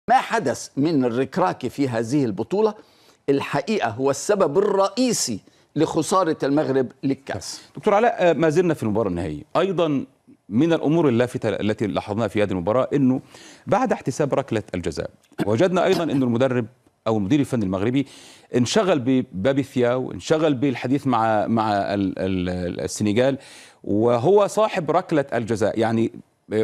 ما حدث من الركراكي في هذه البطولة الحقيقة هو السبب الرئيسي لخسارة المغرب للكأس. دكتور علاء، ما زلنا في المباراة النهائية. أيضا من الأمور اللافتة التي لاحظناها في هذه المباراة أنه بعد احتساب ركلة الجزاء وجدنا أيضا أن المدرب أو المدير الفني المغربي انشغل ببابي ثياو، انشغل بالحديث مع السنغال وهو صاحب ركلة الجزاء، يعني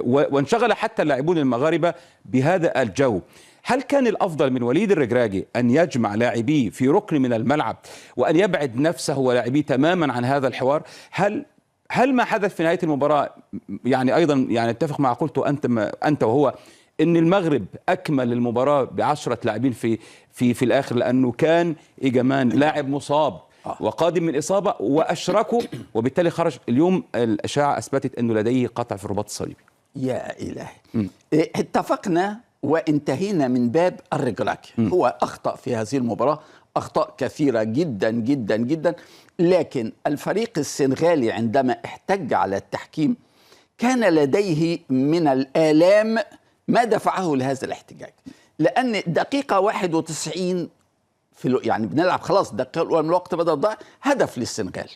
وانشغل حتى اللاعبون المغاربة بهذا الجو. هل كان الأفضل من وليد الركراكي أن يجمع لاعبيه في ركن من الملعب وأن يبعد نفسه ولاعبيه تماما عن هذا الحوار؟ هل ما حدث في نهاية المباراة يعني أيضا يعني اتفق مع قلته أنت وهو أن المغرب أكمل المباراة ب10 لاعبين في الآخر، لأنه كان إيجامان لاعب مصاب وقادم من إصابة وأشركه، وبالتالي خرج. اليوم الأشعة أثبتت أنه لديه قطع في الرباط الصليبي. يا إلهي، اتفقنا وانتهينا من باب الركراكي. هو أخطأ في هذه المباراة أخطاء كثيرة جدا جدا جدا، لكن الفريق السنغالي عندما احتج على التحكيم كان لديه من الآلام ما دفعه لهذا الاحتجاج، لأن دقيقة 91 يعني بنلعب خلاص الدقيقة الأولى من الوقت بدأ الضياع، هدف للسنغال.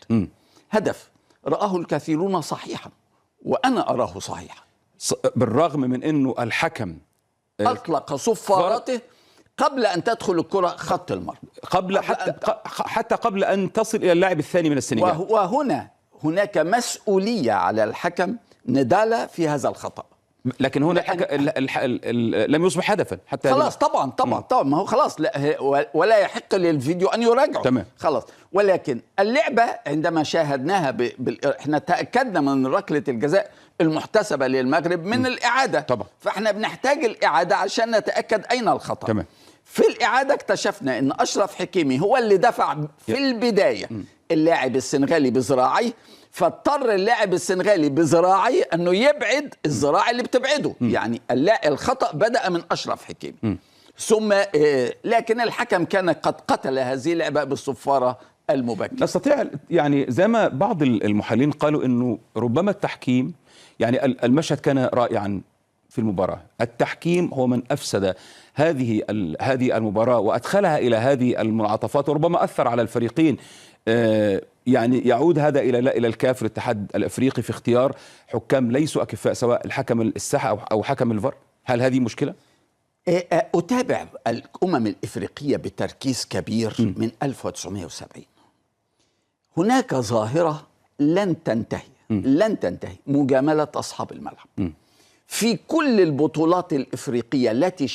هدف رآه الكثيرون صحيحا وأنا أراه صحيحا، بالرغم من أنه الحكم أطلق صفارته قبل أن تدخل الكرة خط المرمى، حتى قبل أن تصل إلى اللاعب الثاني من السنغال. وهنا هناك مسؤولية على الحكم ندالة في هذا الخطأ، لكن هنا لم يصبح هدفا حتى خلاص. طبعا ما هو خلاص، لا ولا يحق للفيديو أن يراجعه. تمام. خلاص. ولكن اللعبة عندما شاهدناها احنا تأكدنا من ركلة الجزاء المحتسبة للمغرب من الإعادة طبعا، فاحنا بنحتاج الإعادة عشان نتأكد أين الخطأ. تمام. في الإعادة اكتشفنا أن أشرف حكيمي هو اللي دفع في البداية اللاعب السنغالي بذراعيه، فاضطر اللاعب السنغالي بذراعيه أنه يبعد الذراع اللي بتبعده. يعني الخطأ بدأ من أشرف حكيمي ثم لكن الحكم كان قد قتل هذه اللعبة بالصفارة المبكرة. نستطيع يعني زي ما بعض المحللين قالوا أنه ربما التحكيم، يعني المشهد كان رائعا في المباراة، التحكيم هو من أفسد هذه المباراة وأدخلها إلى هذه المنعطفات، وربما أثر على الفريقين. يعني يعود هذا إلى الكاف الاتحاد الأفريقي في اختيار حكام ليسوا أكفاء، سواء الحكم الساحة أو حكم الفار. هل هذه مشكلة؟ أتابع الأمم الإفريقية بتركيز كبير من 1970. هناك ظاهرة لن تنتهي، مجاملة أصحاب الملعب. في كل البطولات الإفريقية التي